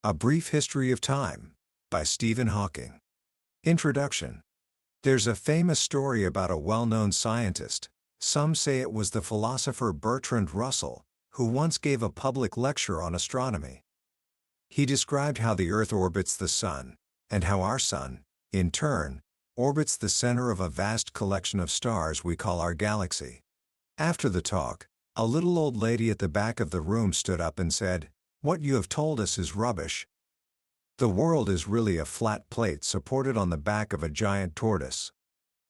A Brief History of Time, by Stephen Hawking. Introduction. There's a famous story about a well-known scientist, some say it was the philosopher Bertrand Russell, who once gave a public lecture on astronomy. He described how the Earth orbits the Sun, and how our Sun, in turn, orbits the center of a vast collection of stars we call our galaxy. After the talk, a little old lady at the back of the room stood up and said, "What you have told us is rubbish. The world is really a flat plate supported on the back of a giant tortoise."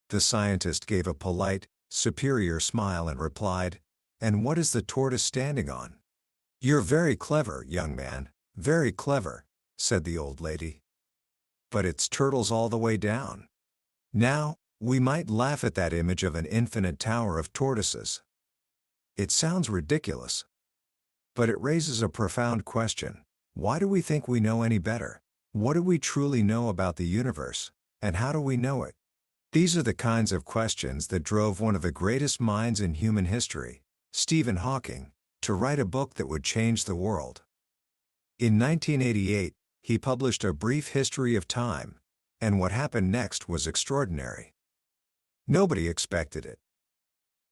The scientist gave a polite, superior smile and replied, "And what is the tortoise standing on?" "You're very clever, young man, very clever," said the old lady. "But it's turtles all the way down." Now, we might laugh at that image of an infinite tower of tortoises. It sounds ridiculous. But it raises a profound question. Why do we think we know any better? What do we truly know about the universe, and how do we know it? These are the kinds of questions that drove one of the greatest minds in human history, Stephen Hawking, to write a book that would change the world. In 1988, he published A Brief History of Time, and what happened next was extraordinary. Nobody expected it.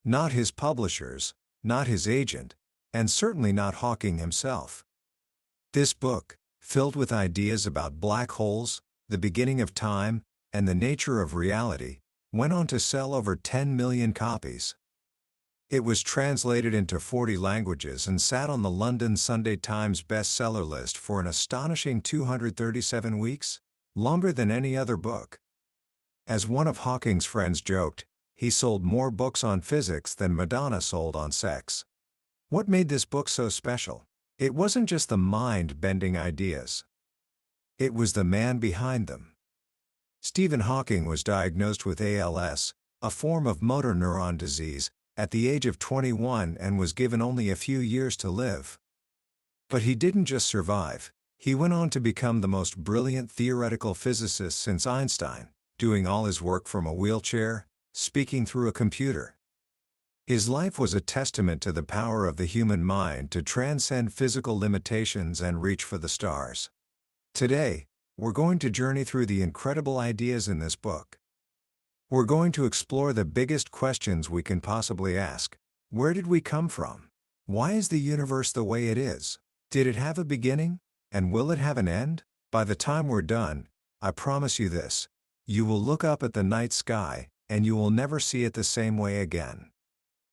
Not his publishers, not his agent, and certainly not Hawking himself. This book, filled with ideas about black holes, the beginning of time, and the nature of reality, went on to sell over 10 million copies. It was translated into 40 languages and sat on the London Sunday Times bestseller list for an astonishing 237 weeks, longer than any other book. As one of Hawking's friends joked, he sold more books on physics than Madonna sold on sex. What made this book so special? It wasn't just the mind-bending ideas. It was the man behind them. Stephen Hawking was diagnosed with ALS, a form of motor neuron disease, at the age of 21 and was given only a few years to live. But he didn't just survive, he went on to become the most brilliant theoretical physicist since Einstein, doing all his work from a wheelchair, speaking through a computer. His life was a testament to the power of the human mind to transcend physical limitations and reach for the stars. Today, we're going to journey through the incredible ideas in this book. We're going to explore the biggest questions we can possibly ask. Where did we come from? Why is the universe the way it is? Did it have a beginning? And will it have an end? By the time we're done, I promise you this: you will look up at the night sky, and you will never see it the same way again.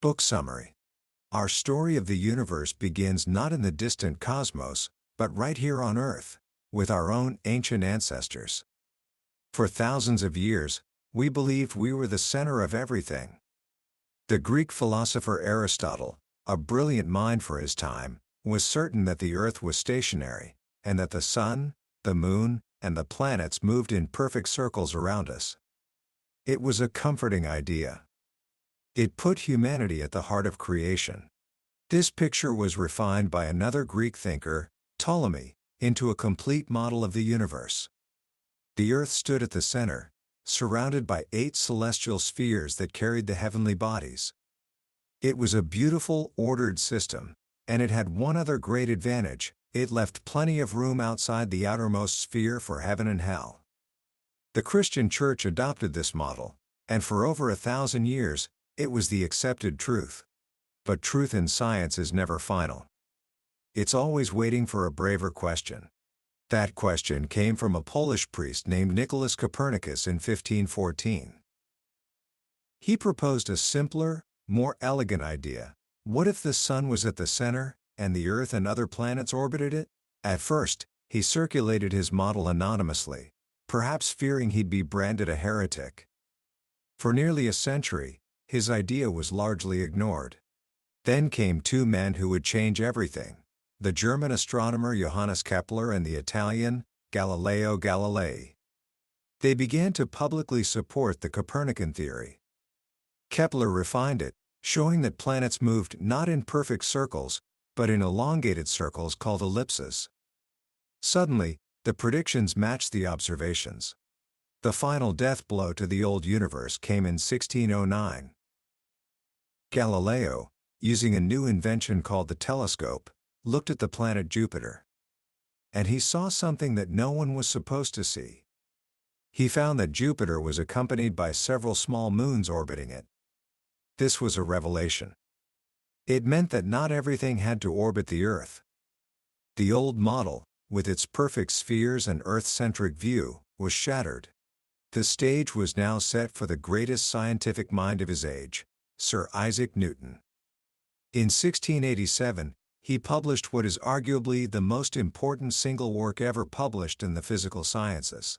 Book summary. Our story of the universe begins not in the distant cosmos, but right here on Earth, with our own ancient ancestors. For thousands of years, we believed we were the center of everything. The Greek philosopher Aristotle, a brilliant mind for his time, was certain that the Earth was stationary, and that the sun, the moon, and the planets moved in perfect circles around us. It was a comforting idea. It put humanity at the heart of creation. This picture was refined by another Greek thinker, Ptolemy, into a complete model of the universe. The Earth stood at the center, surrounded by 8 celestial spheres that carried the heavenly bodies. It was a beautiful, ordered system, and it had one other great advantage: it left plenty of room outside the outermost sphere for heaven and hell. The Christian Church adopted this model, and for over 1,000 years, it was the accepted truth. But truth in science is never final. It's always waiting for a braver question. That question came from a Polish priest named Nicholas Copernicus in 1514. He proposed a simpler, more elegant idea. What if the sun was at the center, and the Earth and other planets orbited it? At first, he circulated his model anonymously, perhaps fearing he'd be branded a heretic. For nearly a century, his idea was largely ignored. Then came 2 men who would change everything: the German astronomer Johannes Kepler and the Italian, Galileo Galilei. They began to publicly support the Copernican theory. Kepler refined it, showing that planets moved not in perfect circles, but in elongated circles called ellipses. Suddenly, the predictions matched the observations. The final death blow to the old universe came in 1609. Galileo, using a new invention called the telescope, looked at the planet Jupiter. and he saw something that no one was supposed to see. He found that Jupiter was accompanied by several small moons orbiting it. This was a revelation. It meant that not everything had to orbit the Earth. The old model, with its perfect spheres and Earth-centric view, was shattered. The stage was now set for the greatest scientific mind of his age, Sir Isaac Newton. In 1687, he published what is arguably the most important single work ever published in the physical sciences.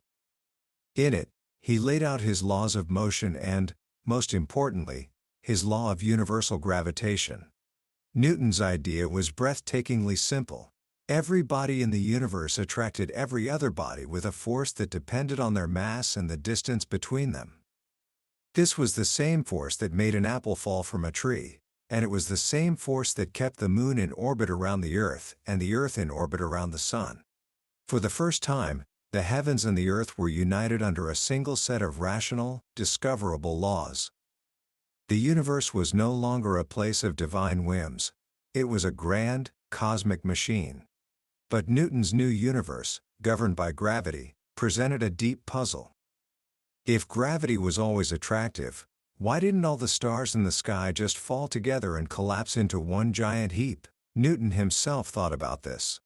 In it, he laid out his laws of motion and, most importantly, his law of universal gravitation. Newton's idea was breathtakingly simple. Every body in the universe attracted every other body with a force that depended on their mass and the distance between them. This was the same force that made an apple fall from a tree, and it was the same force that kept the moon in orbit around the Earth and the Earth in orbit around the Sun. For the first time, the heavens and the Earth were united under a single set of rational, discoverable laws. The universe was no longer a place of divine whims. It was a grand, cosmic machine. But Newton's new universe, governed by gravity, presented a deep puzzle. If gravity was always attractive, why didn't all the stars in the sky just fall together and collapse into one giant heap? Newton himself thought about this.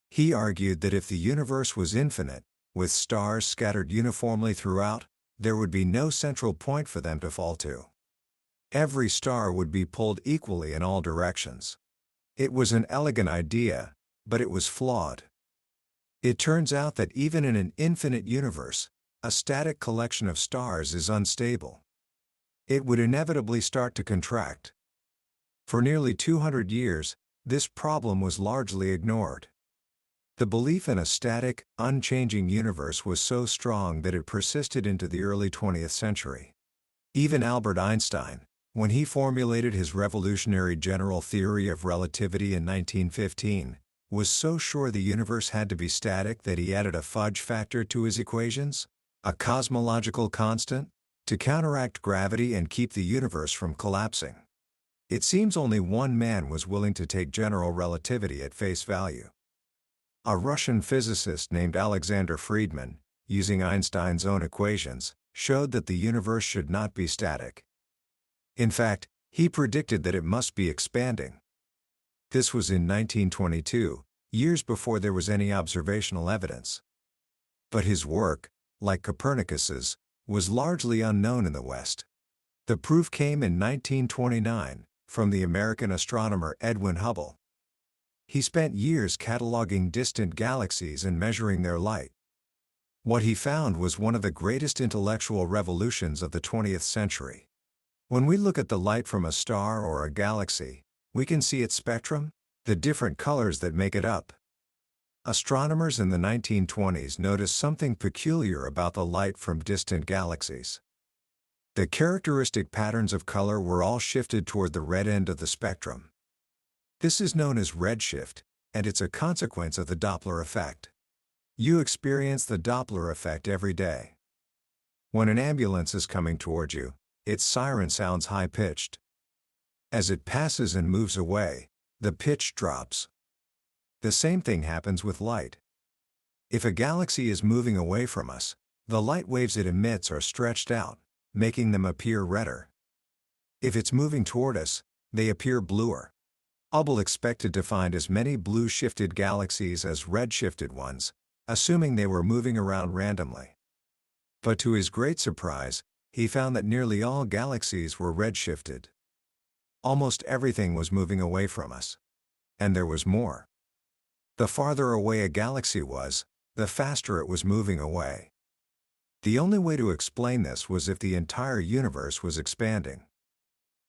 He argued that if the universe was infinite, with stars scattered uniformly throughout, there would be no central point for them to fall to. Every star would be pulled equally in all directions. It was an elegant idea, but it was flawed. It turns out that even in an infinite universe, a static collection of stars is unstable. It would inevitably start to contract. For nearly 200 years, this problem was largely ignored. The belief in a static, unchanging universe was so strong that it persisted into the early 20th century. Even Albert Einstein, when he formulated his revolutionary general theory of relativity in 1915, was so sure the universe had to be static that he added a fudge factor to his equations, a cosmological constant, to counteract gravity and keep the universe from collapsing. It seems only one man was willing to take general relativity at face value. A Russian physicist named Alexander Friedmann, using Einstein's own equations, showed that the universe should not be static. In fact, he predicted that it must be expanding. This was in 1922, years before there was any observational evidence. But his work, like Copernicus's, was largely unknown in the West. The proof came in 1929, from the American astronomer Edwin Hubble. He spent years cataloging distant galaxies and measuring their light. What he found was one of the greatest intellectual revolutions of the 20th century. When we look at the light from a star or a galaxy, we can see its spectrum, the different colors that make it up. Astronomers in the 1920s noticed something peculiar about the light from distant galaxies. The characteristic patterns of color were all shifted toward the red end of the spectrum. This is known as redshift, and it's a consequence of the Doppler effect. You experience the Doppler effect every day. When an ambulance is coming toward you, its siren sounds high-pitched. As it passes and moves away, the pitch drops. The same thing happens with light. If a galaxy is moving away from us, the light waves it emits are stretched out, making them appear redder. If it's moving toward us, they appear bluer. Hubble expected to find as many blue-shifted galaxies as red-shifted ones, assuming they were moving around randomly. But to his great surprise, he found that nearly all galaxies were red-shifted. Almost everything was moving away from us. And there was more. The farther away a galaxy was, the faster it was moving away. The only way to explain this was if the entire universe was expanding.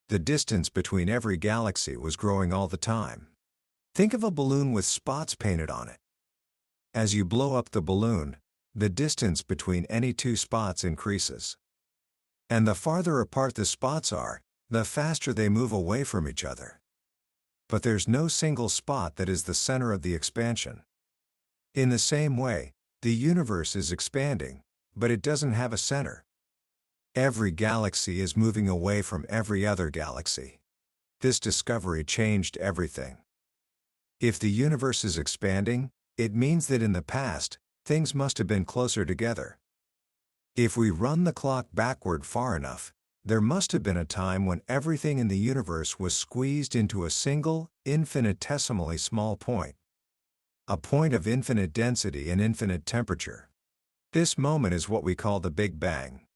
The distance between every galaxy was growing all the time. Think of a balloon with spots painted on it. As you blow up the balloon, the distance between any two spots increases. And the farther apart the spots are, the faster they move away from each other. But there's no single spot that is the center of the expansion. In the same way, the universe is expanding, but it doesn't have a center. Every galaxy is moving away from every other galaxy. This discovery changed everything. If the universe is expanding, It means that in the past, things must have been closer together. If we run the clock backward far enough, there must have been a time when everything in the universe was squeezed into a single, infinitesimally small point. A point of infinite density and infinite temperature. This moment is what we call the Big Bang.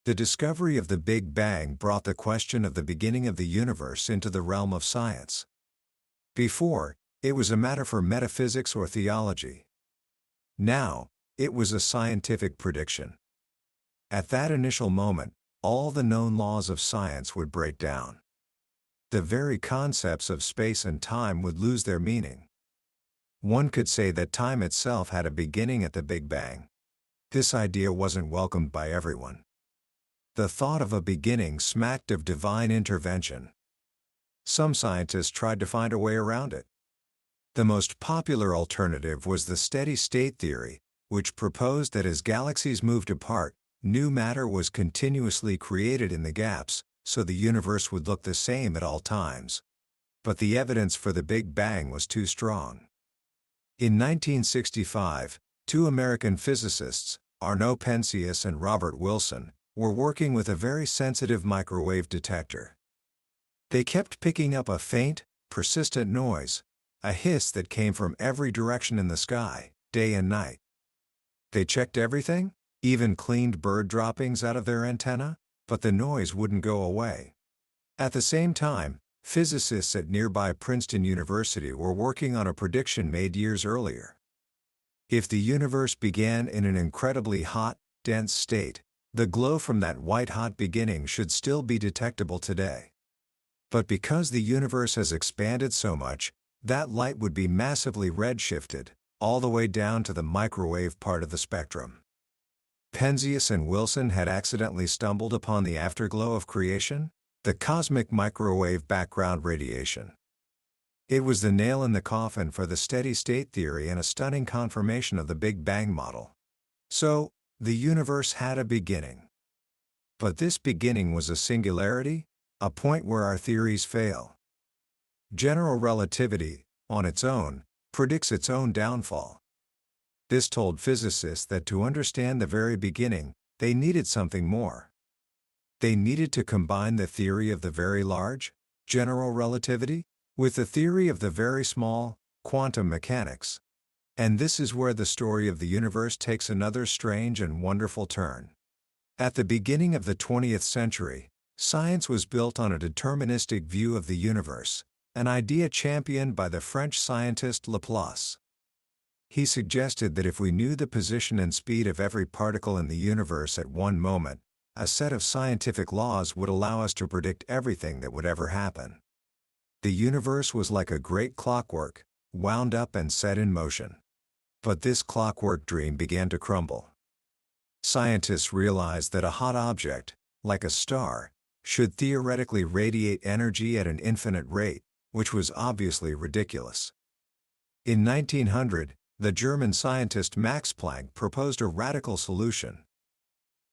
The discovery of the Big Bang brought the question of the beginning of the universe into the realm of science. Before, it was a matter for metaphysics or theology. Now, it was a scientific prediction. At that initial moment, all the known laws of science would break down. The very concepts of space and time would lose their meaning. One could say that time itself had a beginning at the Big Bang. This idea wasn't welcomed by everyone. The thought of a beginning smacked of divine intervention. Some scientists tried to find a way around it. The most popular alternative was the steady-state theory, which proposed that as galaxies moved apart, new matter was continuously created in the gaps, so the universe would look the same at all times. But the evidence for the Big Bang was too strong. In 1965, two American physicists, Arnaud Penzias and Robert Wilson, were working with a very sensitive microwave detector. They kept picking up a faint, persistent noise, a hiss that came from every direction in the sky, day and night. They checked everything, even cleaned bird droppings out of their antenna, but the noise wouldn't go away. At the same time, physicists at nearby Princeton University were working on a prediction made years earlier. If the universe began in an incredibly hot, dense state, the glow from that white-hot beginning should still be detectable today. But because the universe has expanded so much, that light would be massively redshifted, all the way down to the microwave part of the spectrum. Penzias and Wilson had accidentally stumbled upon the afterglow of creation, the cosmic microwave background radiation. It was the nail in the coffin for the steady-state theory and a stunning confirmation of the Big Bang model. So, the universe had a beginning. But this beginning was a singularity, a point where our theories fail. General relativity, on its own, predicts its own downfall. This told physicists that to understand the very beginning, they needed something more. They needed to combine the theory of the very large, general relativity, with the theory of the very small, quantum mechanics. And this is where the story of the universe takes another strange and wonderful turn. At the beginning of the 20th century, science was built on a deterministic view of the universe, an idea championed by the French scientist Laplace. He suggested that if we knew the position and speed of every particle in the universe at one moment, a set of scientific laws would allow us to predict everything that would ever happen. The universe was like a great clockwork, wound up and set in motion. But this clockwork dream began to crumble. Scientists realized that a hot object, like a star, should theoretically radiate energy at an infinite rate, which was obviously ridiculous. In 1900, the German scientist Max Planck proposed a radical solution.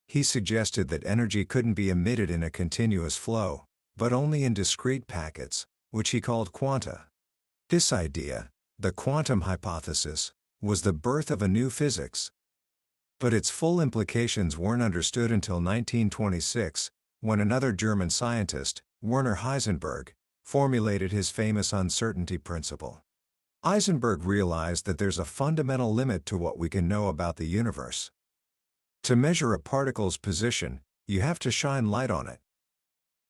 He suggested that energy couldn't be emitted in a continuous flow, but only in discrete packets, which he called quanta. This idea, the quantum hypothesis, was the birth of a new physics. But its full implications weren't understood until 1926, when another German scientist, Werner Heisenberg, formulated his famous uncertainty principle. Heisenberg realized that there's a fundamental limit to what we can know about the universe. To measure a particle's position, you have to shine light on it.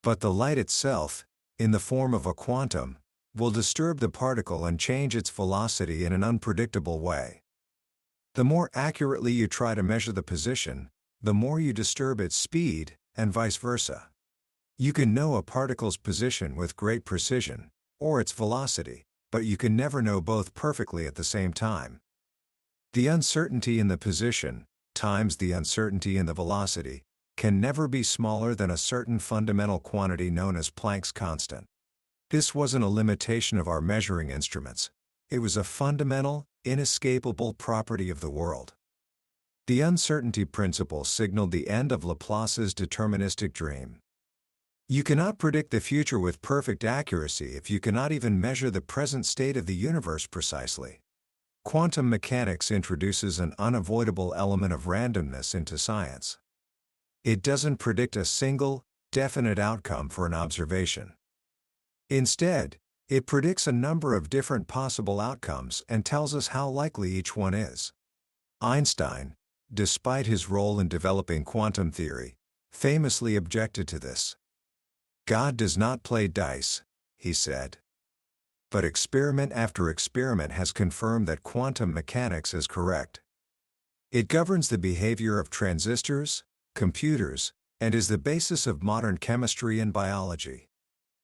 But the light itself, in the form of a quantum, will disturb the particle and change its velocity in an unpredictable way. The more accurately you try to measure the position, the more you disturb its speed, and vice versa. You can know a particle's position with great precision, or its velocity, but you can never know both perfectly at the same time. The uncertainty in the position, times the uncertainty in the velocity, can never be smaller than a certain fundamental quantity known as Planck's constant. This wasn't a limitation of our measuring instruments. It was a fundamental, inescapable property of the world. The uncertainty principle signaled the end of Laplace's deterministic dream. You cannot predict the future with perfect accuracy if you cannot even measure the present state of the universe precisely. Quantum mechanics introduces an unavoidable element of randomness into science. It doesn't predict a single, definite outcome for an observation. Instead, it predicts a number of different possible outcomes and tells us how likely each one is. Einstein, despite his role in developing quantum theory, famously objected to this. "God does not play dice," he said. But experiment after experiment has confirmed that quantum mechanics is correct. It governs the behavior of transistors, computers, and is the basis of modern chemistry and biology.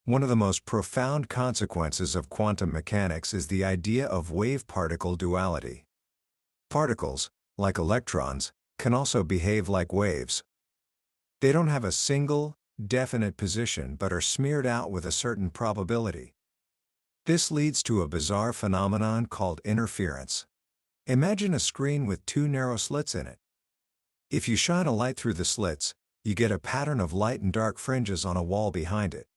One of the most profound consequences of quantum mechanics is the idea of wave-particle duality. Particles, like electrons, can also behave like waves. They don't have a single, definite position but are smeared out with a certain probability. This leads to a bizarre phenomenon called interference. Imagine a screen with two narrow slits in it. If you shine a light through the slits, you get a pattern of light and dark fringes on a wall behind it.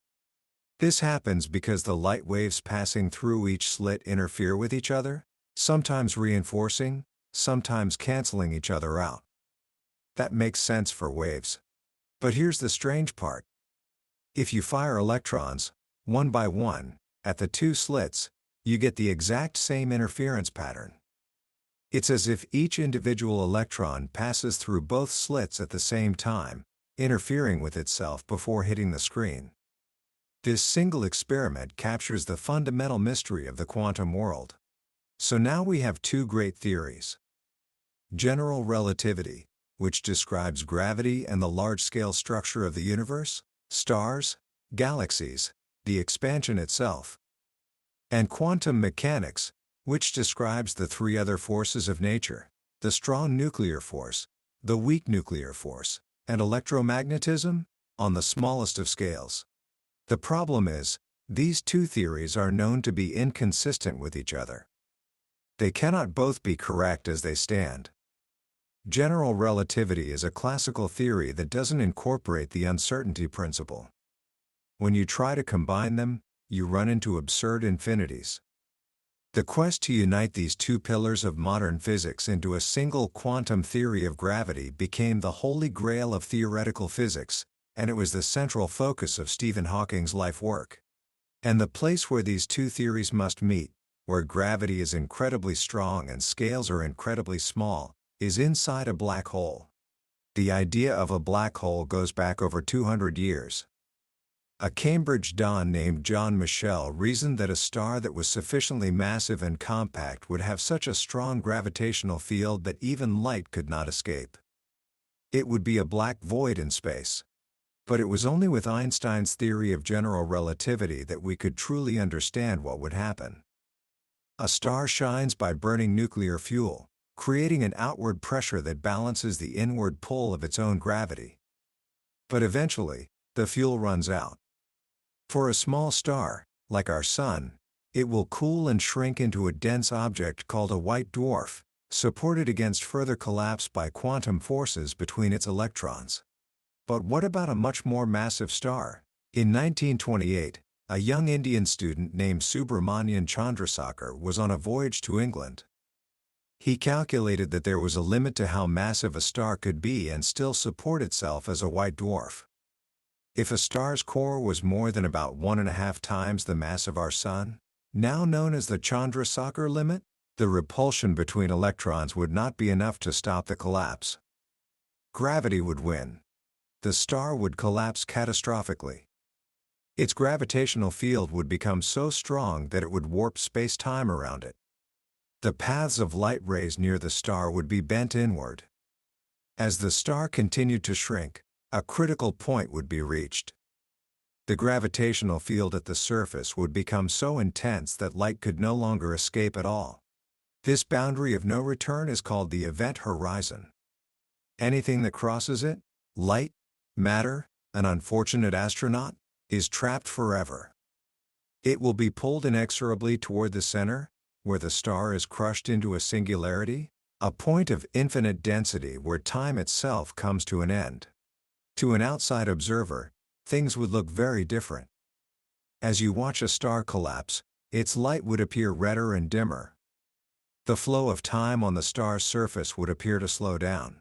This happens because the light waves passing through each slit interfere with each other, sometimes reinforcing, sometimes canceling each other out. That makes sense for waves. But here's the strange part. If you fire electrons, one by one, at the two slits, you get the exact same interference pattern. It's as if each individual electron passes through both slits at the same time, interfering with itself before hitting the screen. This single experiment captures the fundamental mystery of the quantum world. So now we have two great theories. General relativity, which describes gravity and the large-scale structure of the universe, stars, galaxies, the expansion itself. And quantum mechanics, which describes the three other forces of nature, the strong nuclear force, the weak nuclear force, and electromagnetism, on the smallest of scales. The problem is, these two theories are known to be inconsistent with each other. They cannot both be correct as they stand. General relativity is a classical theory that doesn't incorporate the uncertainty principle. When you try to combine them, you run into absurd infinities. The quest to unite these two pillars of modern physics into a single quantum theory of gravity became the holy grail of theoretical physics, and it was the central focus of Stephen Hawking's life work. And the place where these two theories must meet, where gravity is incredibly strong and scales are incredibly small, is inside a black hole. The idea of a black hole goes back over 200 years. A Cambridge don named John Michell reasoned that a star that was sufficiently massive and compact would have such a strong gravitational field that even light could not escape. It would be a black void in space. But it was only with Einstein's theory of general relativity that we could truly understand what would happen. A star shines by burning nuclear fuel, creating an outward pressure that balances the inward pull of its own gravity. But eventually, the fuel runs out. For a small star, like our Sun, it will cool and shrink into a dense object called a white dwarf, supported against further collapse by quantum forces between its electrons. But what about a much more massive star? In 1928, a young Indian student named Subramanian Chandrasekhar was on a voyage to England. He calculated that there was a limit to how massive a star could be and still support itself as a white dwarf. If a star's core was more than about 1.5 times the mass of our Sun, now known as the Chandrasekhar limit, the repulsion between electrons would not be enough to stop the collapse. Gravity would win. The star would collapse catastrophically. Its gravitational field would become so strong that it would warp space-time around it. The paths of light rays near the star would be bent inward. As the star continued to shrink, a critical point would be reached. The gravitational field at the surface would become so intense that light could no longer escape at all. This boundary of no return is called the event horizon. Anything that crosses it, light, matter, an unfortunate astronaut, is trapped forever. It will be pulled inexorably toward the center, where the star is crushed into a singularity, a point of infinite density where time itself comes to an end. To an outside observer, things would look very different. As you watch a star collapse, its light would appear redder and dimmer. The flow of time on the star's surface would appear to slow down.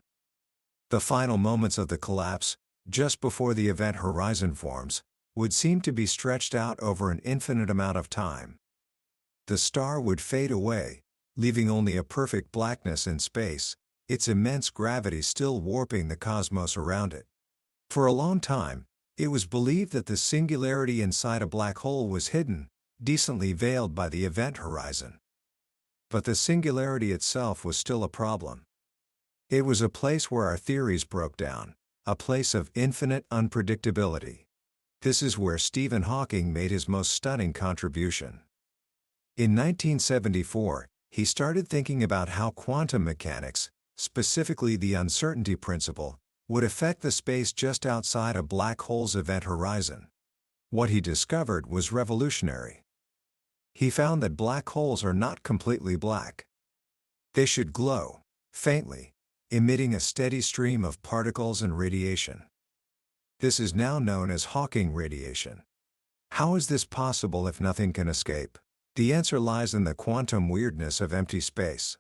The final moments of the collapse, just before the event horizon forms, would seem to be stretched out over an infinite amount of time. The star would fade away, leaving only a perfect blackness in space, its immense gravity still warping the cosmos around it. For a long time, it was believed that the singularity inside a black hole was hidden, decently veiled by the event horizon. But the singularity itself was still a problem. It was a place where our theories broke down, a place of infinite unpredictability. This is where Stephen Hawking made his most stunning contribution. In 1974, he started thinking about how quantum mechanics, specifically the uncertainty principle, would affect the space just outside a black hole's event horizon. What he discovered was revolutionary. He found that black holes are not completely black. They should glow, faintly, emitting a steady stream of particles and radiation. This is now known as Hawking radiation. How is this possible if nothing can escape? The answer lies in the quantum weirdness of empty space.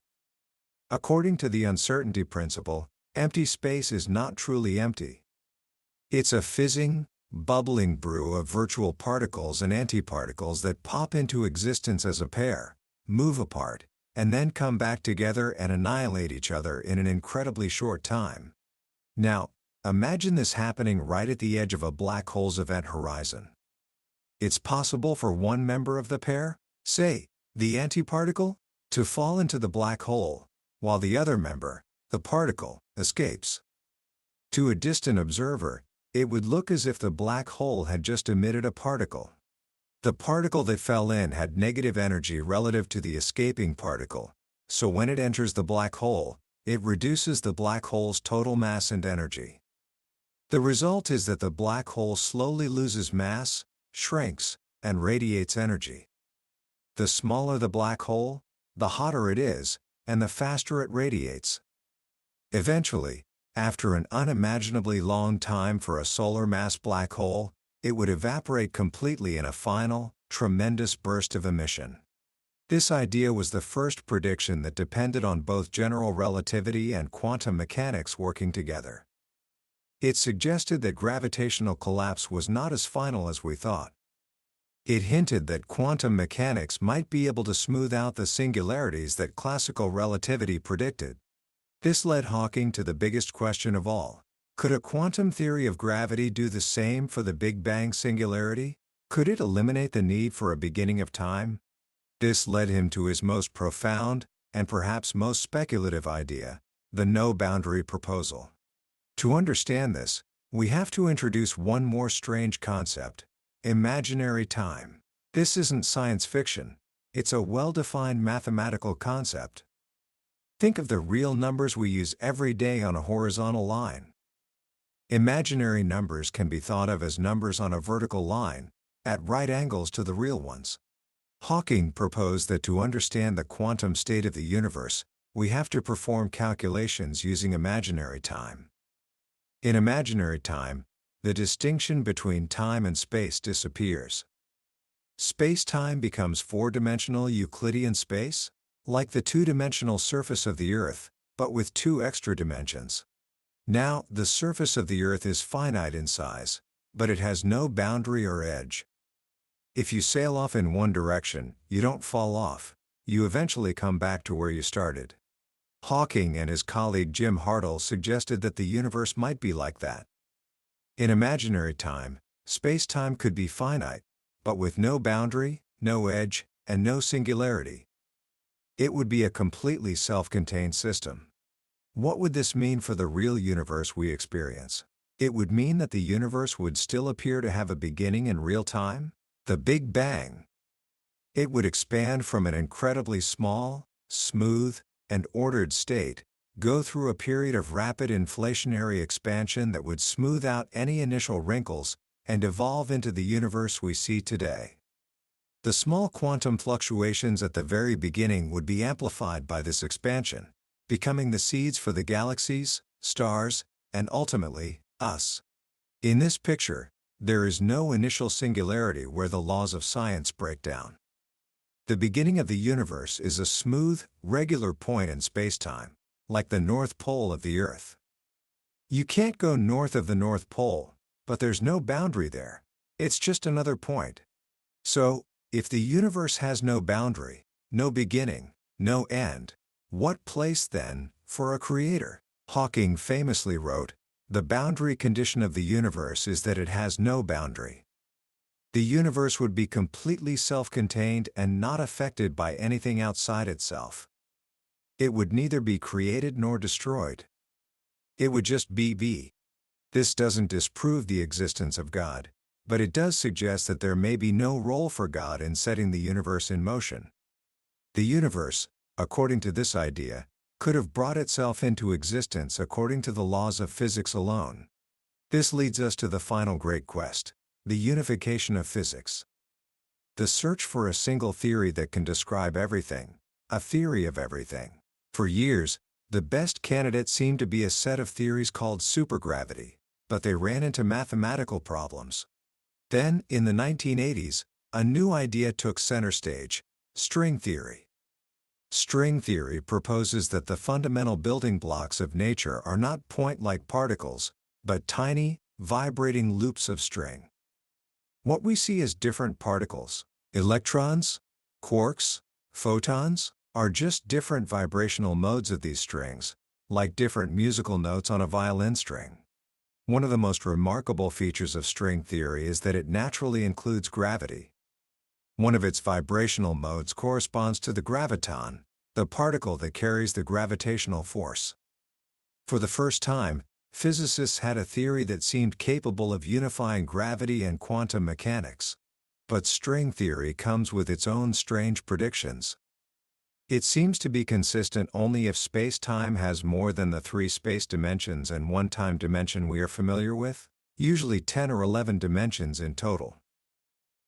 According to the uncertainty principle, empty space is not truly empty. It's a fizzing, bubbling brew of virtual particles and antiparticles that pop into existence as a pair, move apart, and then come back together and annihilate each other in an incredibly short time. Now, imagine this happening right at the edge of a black hole's event horizon. It's possible for one member of the pair, say, the antiparticle, to fall into the black hole, while the other member, the particle, escapes. To a distant observer, it would look as if the black hole had just emitted a particle. The particle that fell in had negative energy relative to the escaping particle, so when it enters the black hole, it reduces the black hole's total mass and energy. The result is that the black hole slowly loses mass, shrinks, and radiates energy. The smaller the black hole, the hotter it is, and the faster it radiates. Eventually, after an unimaginably long time for a solar mass black hole, it would evaporate completely in a final, tremendous burst of emission. This idea was the first prediction that depended on both general relativity and quantum mechanics working together. It suggested that gravitational collapse was not as final as we thought. It hinted that quantum mechanics might be able to smooth out the singularities that classical relativity predicted. This led Hawking to the biggest question of all. Could a quantum theory of gravity do the same for the Big Bang singularity? Could it eliminate the need for a beginning of time? This led him to his most profound, and perhaps most speculative idea, the no-boundary proposal. To understand this, we have to introduce one more strange concept: imaginary time. This isn't science fiction, it's a well-defined mathematical concept. Think of the real numbers we use every day on a horizontal line. Imaginary numbers can be thought of as numbers on a vertical line, at right angles to the real ones. Hawking proposed that to understand the quantum state of the universe, we have to perform calculations using imaginary time. In imaginary time, the distinction between time and space disappears. Space-time becomes four-dimensional Euclidean space, like the two-dimensional surface of the Earth, but with two extra dimensions. Now, the surface of the Earth is finite in size, but it has no boundary or edge. If you sail off in one direction, you don't fall off, you eventually come back to where you started. Hawking and his colleague Jim Hartle suggested that the universe might be like that. In imaginary time, space-time could be finite, but with no boundary, no edge, and no singularity. It would be a completely self-contained system. What would this mean for the real universe we experience? It would mean that the universe would still appear to have a beginning in real time, the Big Bang. It would expand from an incredibly small, smooth, and ordered state, go through a period of rapid inflationary expansion that would smooth out any initial wrinkles, and evolve into the universe we see today. The small quantum fluctuations at the very beginning would be amplified by this expansion, becoming the seeds for the galaxies, stars, and ultimately, us. In this picture, there is no initial singularity where the laws of science break down. The beginning of the universe is a smooth, regular point in spacetime, like the North Pole of the Earth. You can't go north of the North Pole, but there's no boundary there. It's just another point. So, if the universe has no boundary, no beginning, no end, what place then for a creator? Hawking famously wrote, "The boundary condition of the universe is that it has no boundary." The universe would be completely self-contained and not affected by anything outside itself. It would neither be created nor destroyed. It would just be. This doesn't disprove the existence of God, but it does suggest that there may be no role for God in setting the universe in motion. The universe, according to this idea, could have brought itself into existence according to the laws of physics alone. This leads us to the final great quest, the unification of physics. The search for a single theory that can describe everything, a theory of everything. For years, the best candidate seemed to be a set of theories called supergravity, but they ran into mathematical problems. Then, in the 1980s, a new idea took center stage: string theory. String theory proposes that the fundamental building blocks of nature are not point-like particles, but tiny, vibrating loops of string. What we see as different particles, electrons, quarks, photons, are just different vibrational modes of these strings, like different musical notes on a violin string. One of the most remarkable features of string theory is that it naturally includes gravity. One of its vibrational modes corresponds to the graviton, the particle that carries the gravitational force. For the first time, physicists had a theory that seemed capable of unifying gravity and quantum mechanics. But string theory comes with its own strange predictions. It seems to be consistent only if space-time has more than the 3 space dimensions and 1 time dimension we are familiar with, usually 10 or 11 dimensions in total.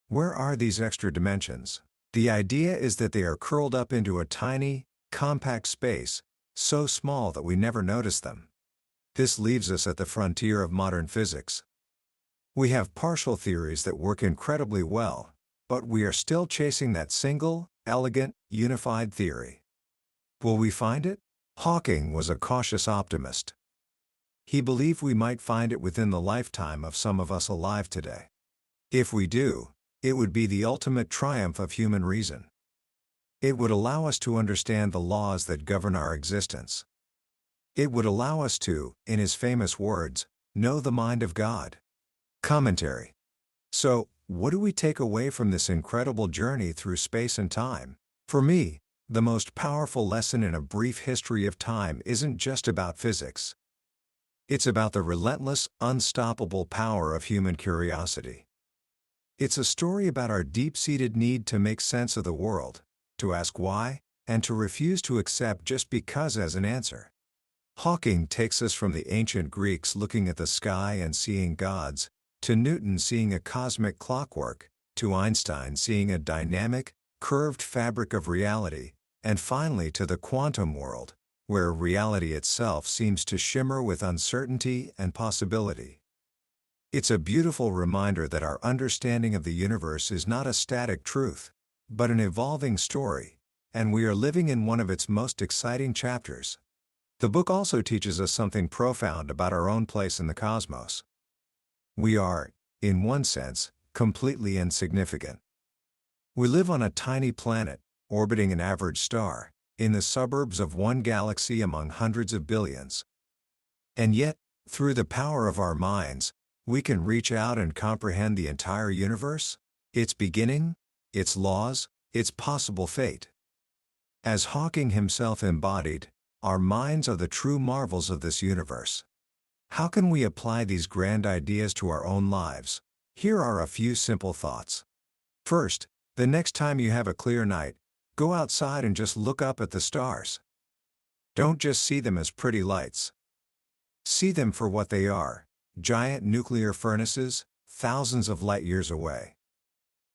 Where are these extra dimensions? The idea is that they are curled up into a tiny, compact space, so small that we never notice them. This leaves us at the frontier of modern physics. We have partial theories that work incredibly well, but we are still chasing that single, elegant, unified theory. Will we find it? Hawking was a cautious optimist. He believed we might find it within the lifetime of some of us alive today. If we do, it would be the ultimate triumph of human reason. It would allow us to understand the laws that govern our existence. It would allow us to, in his famous words, know the mind of God. Commentary. So, what do we take away from this incredible journey through space and time? For me, the most powerful lesson in a brief history of time isn't just about physics. It's about the relentless, unstoppable power of human curiosity. It's a story about our deep-seated need to make sense of the world, to ask why, and to refuse to accept just because as an answer. Hawking takes us from the ancient Greeks looking at the sky and seeing gods, to Newton seeing a cosmic clockwork, to Einstein seeing a dynamic, curved fabric of reality, and finally to the quantum world, where reality itself seems to shimmer with uncertainty and possibility. It's a beautiful reminder that our understanding of the universe is not a static truth, but an evolving story, and we are living in one of its most exciting chapters. The book also teaches us something profound about our own place in the cosmos. We are, in one sense, completely insignificant. We live on a tiny planet, orbiting an average star, in the suburbs of one galaxy among hundreds of billions. And yet, through the power of our minds, we can reach out and comprehend the entire universe, its beginning, its laws, its possible fate. As Hawking himself embodied, our minds are the true marvels of this universe. How can we apply these grand ideas to our own lives? Here are a few simple thoughts. First, the next time you have a clear night, go outside and just look up at the stars. Don't just see them as pretty lights. See them for what they are, giant nuclear furnaces, thousands of light years away.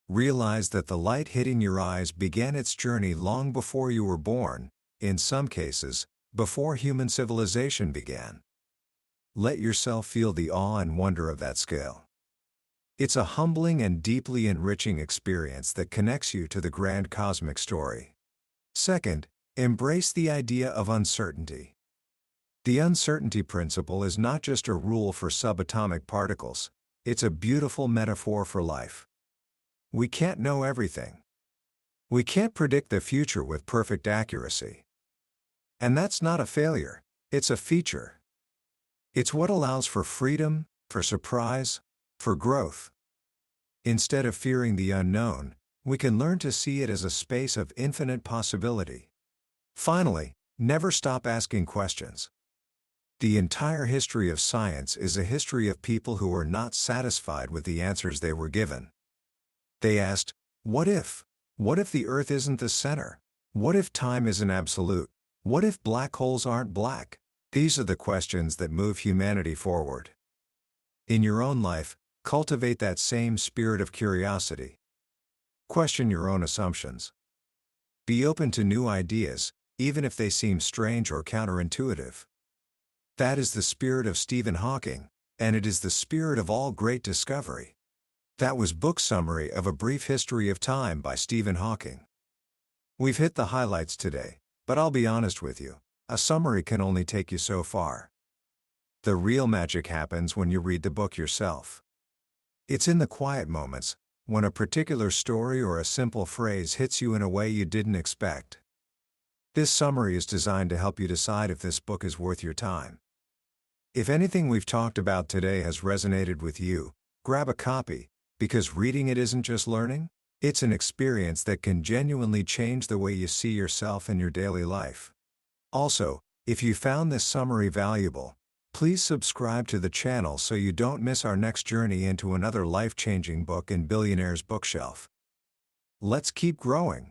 Realize that the light hitting your eyes began its journey long before you were born, in some cases, before human civilization began. Let yourself feel the awe and wonder of that scale. It's a humbling and deeply enriching experience that connects you to the grand cosmic story. Second, embrace the idea of uncertainty. The uncertainty principle is not just a rule for subatomic particles, it's a beautiful metaphor for life. We can't know everything. We can't predict the future with perfect accuracy. And that's not a failure, it's a feature. It's what allows for freedom, for surprise, for growth. Instead of fearing the unknown, we can learn to see it as a space of infinite possibility. Finally, never stop asking questions. The entire history of science is a history of people who were not satisfied with the answers they were given. They asked, what if? What if the Earth isn't the center? What if time isn't absolute? What if black holes aren't black? These are the questions that move humanity forward. In your own life, cultivate that same spirit of curiosity. Question your own assumptions. Be open to new ideas, even if they seem strange or counterintuitive. That is the spirit of Stephen Hawking, and it is the spirit of all great discovery. That was book summary of A Brief History of Time by Stephen Hawking. We've hit the highlights today, but I'll be honest with you, a summary can only take you so far. The real magic happens when you read the book yourself. It's in the quiet moments, when a particular story or a simple phrase hits you in a way you didn't expect. This summary is designed to help you decide if this book is worth your time. If anything we've talked about today has resonated with you, grab a copy, because reading it isn't just learning, it's an experience that can genuinely change the way you see yourself in your daily life. Also, if you found this summary valuable, please subscribe to the channel so you don't miss our next journey into another life-changing book in Billionaire's Bookshelf. Let's keep growing.